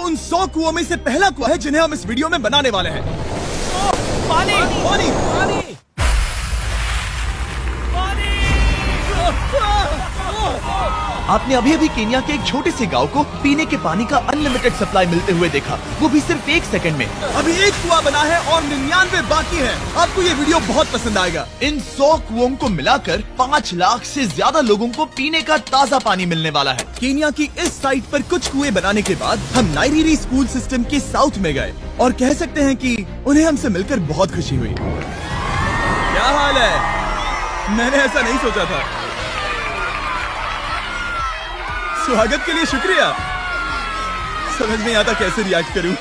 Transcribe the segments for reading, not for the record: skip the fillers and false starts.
उन 100 कुओं में से पहला कुआं है जिन्हें हम इस वीडियो में बनाने वाले हैं। पानी पानी पानी आपने अभी अभी केन्या के एक छोटे से गांव को पीने के पानी का अनलिमिटेड सप्लाई मिलते हुए देखा, वो भी सिर्फ 1 सेकंड में। अभी एक कुआं बना है और 99 बाकी हैं। आपको ये वीडियो बहुत पसंद आएगा। इन 100 कुओं को मिलाकर 5 लाख से ज्यादा लोगों को पीने का ताज़ा पानी मिलने वाला है। केन्या की इस साइट पर कुछ कुएं बनाने के बाद हम नाइरीरी स्कूल सिस्टम के साउथ में गए और कह सकते हैं कि उन्हें हमसे मिलकर बहुत खुशी हुई। क्या हाल है? मैंने ऐसा नहीं सोचा था। स्वागत के लिए शुक्रिया। समझ नहीं आता कैसे रिएक्ट करूं।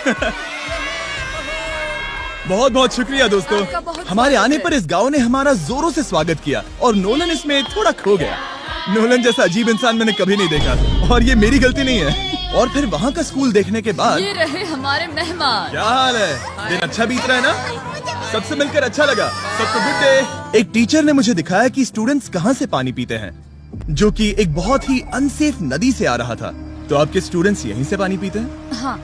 बहुत बहुत शुक्रिया दोस्तों। हमारे आने पर इस गांव ने हमारा जोरों से स्वागत किया और नोलन इसमें थोड़ा खो गया। नोलन जैसा अजीब इंसान मैंने कभी नहीं देखा और ये मेरी गलती नहीं है। और फिर वहाँ का स्कूल देखने के बाद ये रहे हमारे मेहमान। क्या हाल है? दिन अच्छा बीत रहा है ना? सबसे मिलकर अच्छा लगा। सबको गुड डे। एक टीचर ने मुझे दिखाया कि स्टूडेंट्स कहाँ से पानी पीते हैं, जो कि एक बहुत ही अनसेफ नदी से आ रहा था। तो आपके स्टूडेंट्स यहीं से पानी पीते हैं? हाँ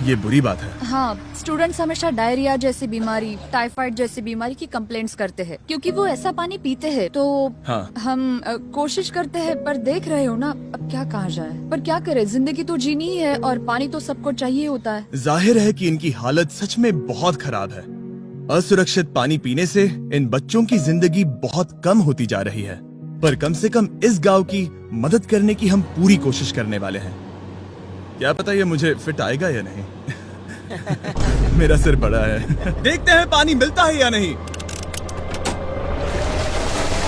ये बुरी बात है। हाँ, स्टूडेंट्स हमेशा डायरिया जैसी बीमारी, टाइफाइड जैसी बीमारी की कंप्लेंट्स करते हैं क्योंकि वो ऐसा पानी पीते हैं। तो हाँ। हम कोशिश करते हैं, पर देख रहे हो ना, अब क्या कहा जाए। पर क्या करे, जिंदगी तो जीनी ही है और पानी तो सबको चाहिए होता है। जाहिर है कि इनकी हालत सच में बहुत खराब है। असुरक्षित पानी पीने से इन बच्चों की जिंदगी बहुत कम होती जा रही है, पर कम से कम इस गांव की मदद करने की हम पूरी कोशिश करने वाले हैं। क्या पता ये मुझे फिट आएगा या नहीं। मेरा सिर बड़ा है। देखते हैं पानी मिलता है या नहीं।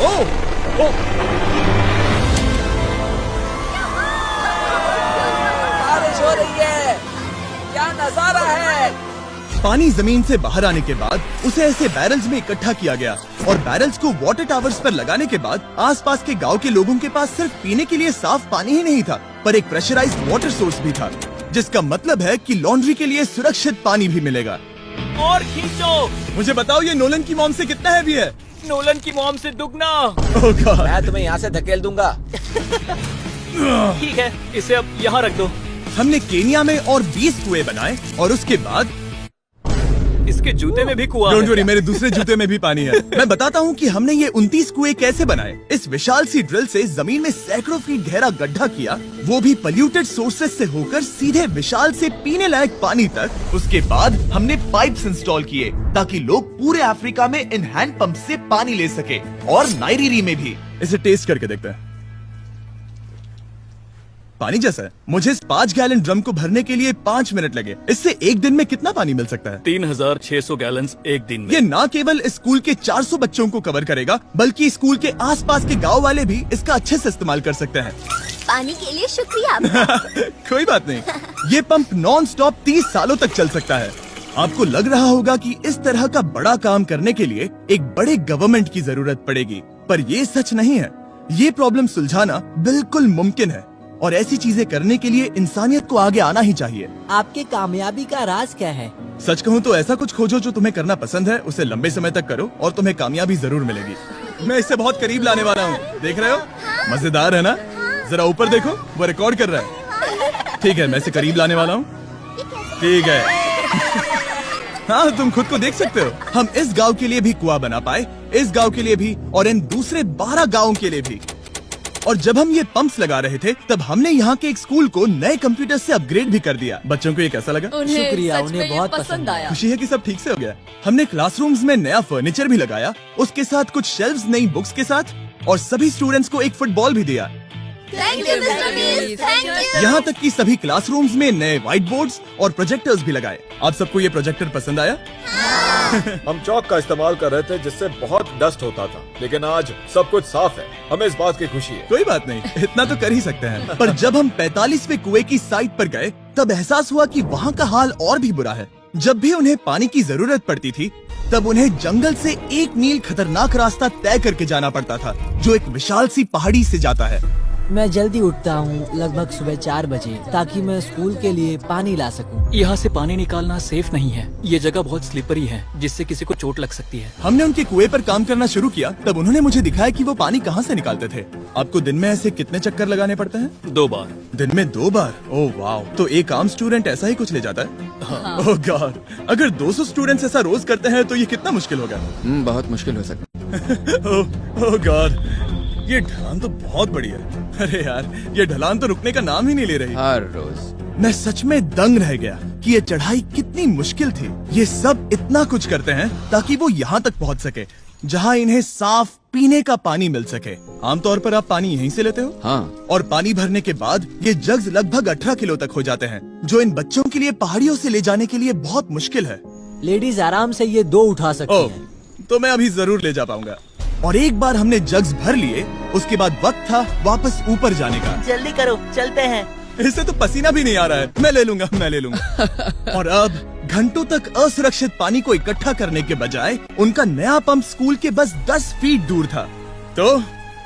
ओह, बारिश हो रही है। क्या नजारा है। पानी जमीन से बाहर आने के बाद उसे ऐसे बैरल्स में इकट्ठा किया गया और बैरल्स को वाटर टावर्स पर लगाने के बाद आसपास के गांव के लोगों के पास सिर्फ पीने के लिए साफ पानी ही नहीं था, पर एक प्रेशराइज्ड वाटर सोर्स भी था, जिसका मतलब है कि लॉन्ड्री के लिए सुरक्षित पानी भी मिलेगा। और खींचो। मुझे बताओ ये नोलन की मॉम से कितना हैवी है? नोलन की मॉम से दुगना। ओह गॉड। मैं तुम्हें यहाँ से धकेल दूंगा। ठीक है, इसे अब यहाँ रख दो। हमने केन्या में और 20 कुएं बनाए और उसके बाद इसके जूते में भी कुआं डोंट है। वरी, मेरे दूसरे जूते में भी पानी है। मैं बताता हूँ कि हमने ये 29 कुएं कैसे बनाए। इस विशाल सी ड्रिल से जमीन में सैकड़ों फीट गहरा गड्ढा किया, वो भी पल्यूटेड सोर्सेज से होकर सीधे विशाल से पीने लायक पानी तक। उसके बाद हमने पाइप्स इंस्टॉल किए ताकि लोग पूरे अफ्रीका में इन हैंड पंप से पानी ले सके और नाइरीरी में भी। इसे टेस्ट करके देखते हैं। पानी जैसा है। मुझे इस 5 गैलन ड्रम को भरने के लिए 5 मिनट लगे। इससे एक दिन में कितना पानी मिल सकता है? 3600 गैलन्स एक दिन में। ये न केवल स्कूल के 400 बच्चों को कवर करेगा, बल्कि स्कूल के आसपास के गांव वाले भी इसका अच्छे से इस्तेमाल कर सकते हैं। पानी के लिए शुक्रिया। कोई बात नहीं। ये पंप नॉन स्टॉप 30 सालों तक चल सकता है। आपको लग रहा होगा कि इस तरह का बड़ा काम करने के लिए एक बड़े गवर्नमेंट की जरूरत पड़ेगी, पर ये सच नहीं है। ये प्रॉब्लम सुलझाना बिल्कुल मुमकिन है और ऐसी चीजें करने के लिए इंसानियत को आगे आना ही चाहिए। आपके कामयाबी का राज क्या है? सच कहूँ तो ऐसा कुछ खोजो जो तुम्हें करना पसंद है, उसे लंबे समय तक करो और तुम्हें कामयाबी जरूर मिलेगी। मैं इससे बहुत करीब लाने वाला हूँ। देख रहे हो? मजेदार है ना? जरा ऊपर देखो, वो रिकॉर्ड कर रहा है। ठीक है, मैं इसे करीब लाने वाला हूँ। ठीक है। हाँ, तुम खुद को देख सकते हो। हम इस गांव के लिए भी कुआं बना पाए, इस गांव के लिए भी और इन दूसरे 12 गांवों के लिए भी। और जब हम ये पंप्स लगा रहे थे, तब हमने यहाँ के एक स्कूल को नए कंप्यूटर से अपग्रेड भी कर दिया। बच्चों को ये कैसा लगा? उन्हें शुक्रिया, सच उन्हें में ये बहुत पसंद पसंद आया। खुशी है कि सब ठीक से हो गया। हमने क्लासरूम्स में नया फर्नीचर भी लगाया, उसके साथ कुछ शेल्व्स नई बुक्स के साथ, और सभी स्टूडेंट्स को एक फुटबॉल भी दिया। थैंक यू मिस्टर बीस, थैंक यू। यहाँ तक कि सभी क्लासरूम्स में नए व्हाइट बोर्ड्स और प्रोजेक्टर्स भी लगाए। आप सबको ये प्रोजेक्टर पसंद आया? हम चौक का इस्तेमाल कर रहे थे जिससे बहुत डस्ट होता था, लेकिन आज सब कुछ साफ है। हमें इस बात की खुशी है। कोई बात नहीं, इतना तो कर ही सकते हैं। पर जब हम 45वें कुएं की साइट पर गए, तब एहसास हुआ कि वहाँ का हाल और भी बुरा है। जब भी उन्हें पानी की जरूरत पड़ती थी, तब उन्हें जंगल से 1 मील खतरनाक रास्ता तय करके जाना पड़ता था, जो एक विशाल सी पहाड़ी से जाता है। मैं जल्दी उठता हूँ, लगभग सुबह 4 बजे, ताकि मैं स्कूल के लिए पानी ला सकूँ। यहाँ से पानी निकालना सेफ नहीं है। ये जगह बहुत स्लिपरी है, जिससे किसी को चोट लग सकती है। हमने उनके कुएं पर काम करना शुरू किया, तब उन्होंने मुझे दिखाया कि वो पानी कहाँ से निकालते थे। आपको दिन में ऐसे कितने चक्कर लगाने पड़ते हैं? 2 बार। दिन में 2 बार? ओह वाह, तो एक आम स्टूडेंट ऐसा ही कुछ ले जाता है? ओह गॉड, अगर 200 स्टूडेंट्स ऐसा रोज करते हैं तो ये कितना मुश्किल होगा? बहुत मुश्किल हो सकता ओह गॉड, ये ढलान तो बहुत बड़ी है। अरे यार, ये ढलान तो रुकने का नाम ही नहीं ले रही। हर रोज। मैं सच में दंग रह गया कि ये चढ़ाई कितनी मुश्किल थी। ये सब इतना कुछ करते हैं ताकि वो यहाँ तक पहुँच सके जहाँ इन्हें साफ पीने का पानी मिल सके। आमतौर पर आप पानी यहीं से लेते हो? हाँ। और पानी भरने के बाद ये जग्स लगभग 18 किलो तक हो जाते हैं, जो इन बच्चों के लिए पहाड़ियों से ले जाने के लिए बहुत मुश्किल है। लेडीज आराम से ये 2 उठा सकती ओह, हैं। तो मैं अभी जरूर ले जा पाऊंगा। और एक बार हमने जग्स भर लिए, उसके बाद वक्त था वापस ऊपर जाने का। जल्दी करो, चलते हैं। इससे तो पसीना भी नहीं आ रहा है। मैं ले लूंगा। और अब घंटों तक असुरक्षित पानी को इकट्ठा करने के बजाय उनका नया पंप स्कूल के बस 10 फीट दूर था, तो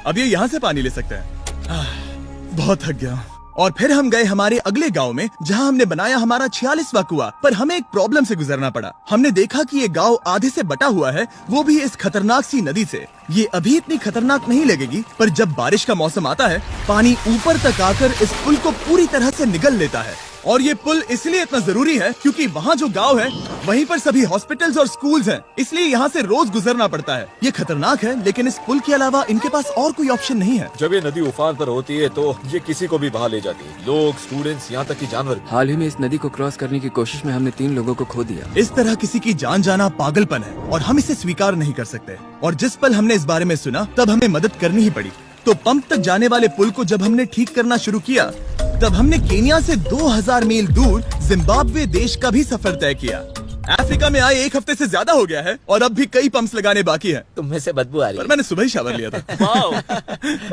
अब ये यहाँ से पानी ले सकते हैं। बहुत थक गया हूँ। और फिर हम गए हमारे अगले गांव में, जहां हमने बनाया हमारा 46वां कुआं। पर हमें एक प्रॉब्लम से गुजरना पड़ा। हमने देखा कि ये गांव आधे से बटा हुआ है, वो भी इस खतरनाक सी नदी से। ये अभी इतनी खतरनाक नहीं लगेगी, पर जब बारिश का मौसम आता है, पानी ऊपर तक आकर इस पुल को पूरी तरह से निगल लेता है। और ये पुल इसलिए इतना जरूरी है क्योंकि वहाँ जो गांव है, वहीं पर सभी हॉस्पिटल्स और स्कूल्स हैं, इसलिए यहाँ से रोज गुजरना पड़ता है। ये खतरनाक है, लेकिन इस पुल के अलावा इनके पास और कोई ऑप्शन नहीं है। जब ये नदी उफान पर होती है तो ये किसी को भी बहा ले जाती है, लोग, स्टूडेंट्स, यहाँ तक कि जानवर। हाल ही में इस नदी को क्रॉस करने की कोशिश में हमने 3 लोगों को खो दिया। इस तरह किसी की जान जाना पागलपन है और हम इसे स्वीकार नहीं कर सकते। और जिस पल हमने इस बारे में सुना, तब हमें मदद करनी ही पड़ी। तो पंप तक जाने वाले पुल को जब हमने ठीक करना शुरू किया, तब हमने केनिया से 2000 मील दूर जिम्बाब्वे देश का भी सफर तय किया। अफ्रीका में आए 1 हफ्ते से ज्यादा हो गया है और अब भी कई पंप्स लगाने बाकी हैं। तुम में से बदबू आ रही पर है। मैंने सुबह ही शावर लिया था।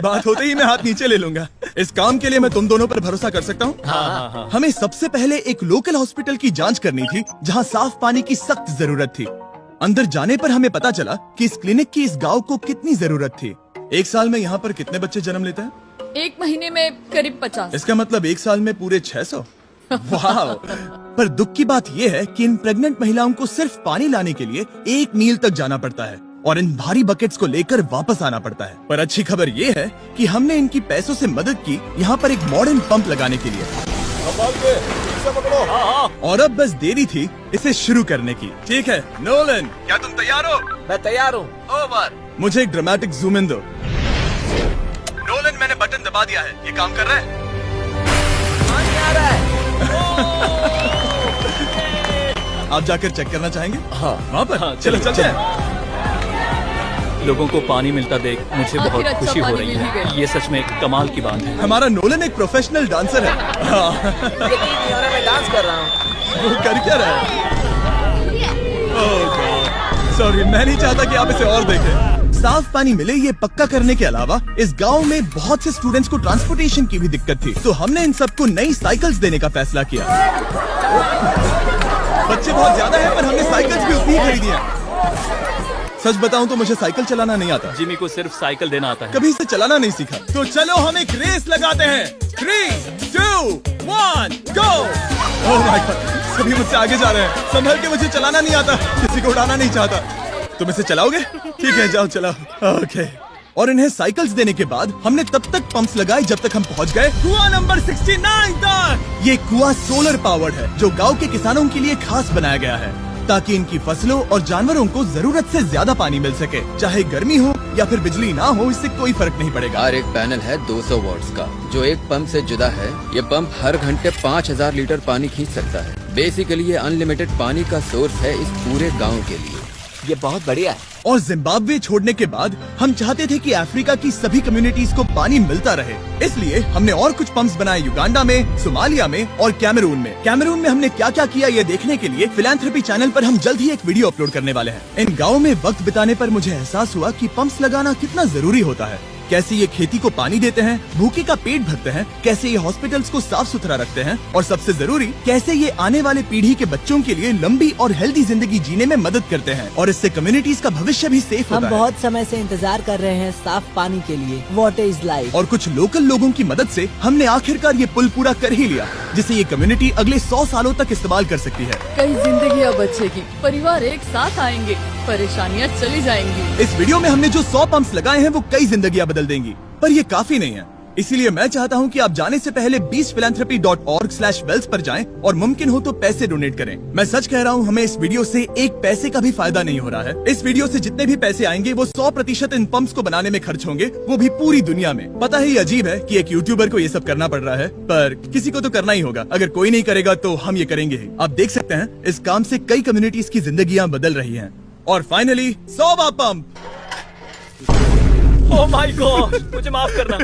बात होते ही मैं हाथ नीचे ले लूंगा। इस काम के लिए मैं तुम दोनों पर भरोसा कर सकता हूँ? हाँ। हमें सबसे पहले एक लोकल हॉस्पिटल की जांच करनी थी, जहाँ साफ पानी की सख्त जरूरत थी। अंदर जाने पर हमें पता चला कि इस क्लिनिक की इस गांव को कितनी जरूरत थी। 1 साल में यहाँ पर कितने बच्चे जन्म लेते हैं? 1 महीने में करीब 50। इसका मतलब 1 साल में पूरे 600। वाह! पर दुख की बात यह है कि इन प्रेग्नेंट महिलाओं को सिर्फ पानी लाने के लिए 1 मील तक जाना पड़ता है और इन भारी बकेट्स को लेकर वापस आना पड़ता है। पर अच्छी खबर ये है कि हमने इनकी पैसों से मदद की यहाँ पर एक मॉडर्न पंप लगाने के लिए। और अब बस देरी थी इसे शुरू करने की। ठीक है नोलन, क्या तुम तैयार हो? मैं तैयार हूँ। ओवर। मुझे एक ड्रामेटिक जूम इन दो। नोलन, मैंने बटन दबा दिया है, ये काम कर रहा है? पानी आ रहा है। आप जाकर चेक करना चाहेंगे? हाँ। वहाँ पर? हाँ, चलो चलिए, चलते हैं। लोगों को पानी मिलता देख मुझे आखिर बहुत अच्छा खुशी हो पानी रही मिल ही है। गया। ये सच में एक कमाल की बात है। हमारा नोलन एक प्रोफेशनल डांसर है। हाँ। यकीन नहीं हो रहा, मैं डांस कर रहा हूँ। वो कर क्या रहा है? सॉरी, मैं नहीं चाहता कि आप इसे और देखें। साफ पानी मिले ये पक्का करने के अलावा इस गांव में बहुत से स्टूडेंट्स को ट्रांसपोर्टेशन की भी दिक्कत थी, तो हमने इन सबको नई साइकिल्स देने का फैसला किया। बच्चे बहुत ज्यादा हैं, पर हमने साइकिल्स भी उतनी ही खरीदी हैं। सच बताऊं तो मुझे साइकिल चलाना नहीं आता। जिमी को सिर्फ साइकिल देना आता है। कभी इसे चलाना नहीं सीखा। तो चलो हम एक रेस लगाते हैं। 3, 2, 1, गो! ओह माय गॉड, सभी मुझसे आगे जा रहे हैं। संभल के, मुझे चलाना नहीं आता, किसी को उड़ाना नहीं चाहता। तुम इसे चलाओगे? ठीक है, जाओ चलाओ। ओके। और इन्हें साइकिल्स देने के बाद हमने तब तक पंप्स लगाए जब तक हम पहुंच गए कुआं नंबर 69 तक। ये कुआं सोलर पावर्ड है, जो गांव के किसानों के लिए खास बनाया गया है, ताकि इनकी फसलों और जानवरों को जरूरत से ज्यादा पानी मिल सके। चाहे गर्मी हो या फिर बिजली ना हो, इससे कोई फर्क नहीं पड़ेगा। हर एक पैनल है 200 वॉट्स का, जो एक पंप से जुदा है। ये पंप हर घंटे 5000 लीटर पानी खींच सकता है। बेसिकली ये अनलिमिटेड पानी का सोर्स है इस पूरे गाँव के लिए। ये बहुत बढ़िया है। और जिम्बाब्वे छोड़ने के बाद हम चाहते थे कि अफ्रीका की सभी कम्युनिटीज को पानी मिलता रहे, इसलिए हमने और कुछ पंप्स बनाए युगांडा में, सोमालिया में और कैमरून में। कैमरून में हमने क्या क्या किया ये देखने के लिए फिलैंथ्रोपी चैनल पर हम जल्द ही एक वीडियो अपलोड करने वाले हैं। इन गाँव में वक्त बिताने पर मुझे एहसास हुआ कि पंप्स लगाना कितना जरूरी होता है। कैसे ये खेती को पानी देते हैं, भूखे का पेट भरते हैं, कैसे ये हॉस्पिटल्स को साफ सुथरा रखते हैं, और सबसे जरूरी कैसे ये आने वाले पीढ़ी के बच्चों के लिए लंबी और हेल्दी जिंदगी जीने में मदद करते हैं, और इससे कम्युनिटीज का भविष्य भी सेफ हम होता है। बहुत समय से इंतजार कर रहे हैं साफ पानी के लिए। Water is life. और कुछ लोकल लोगों की मदद से हमने आखिरकार ये पुल पूरा कर ही लिया, जिसे ये कम्युनिटी अगले 100 सालों तक इस्तेमाल कर सकती है। कई जिंदगियां बचेगी, परिवार एक साथ आएंगे, परेशानियां चली जाएंगी। इस वीडियो में हमने जो 100 पंप्स लगाए हैं वो कई जिंदगियां बदल देंगी। पर ये काफी नहीं है, इसीलिए मैं चाहता हूँ कि आप जाने से पहले 20philanthropy.org/wealth पर जाएं और मुमकिन हो तो पैसे डोनेट करें। मैं सच कह रहा हूँ, हमें इस वीडियो से एक पैसे का भी फायदा नहीं हो रहा है। इस वीडियो से जितने भी पैसे आएंगे वो 100% इन पंप्स को बनाने में खर्च होंगे, वो भी पूरी दुनिया में। पता है ये अजीब है कि एक यूट्यूबर को ये सब करना पड़ रहा है, पर किसी को तो करना ही होगा। अगर कोई नहीं करेगा तो हम ये करेंगे ही। आप देख सकते हैं इस काम से कई कम्युनिटीज की जिंदगियां बदल रही हैं। और फाइनली 100वां पंप। ओह माय गॉड, मुझे माफ करना।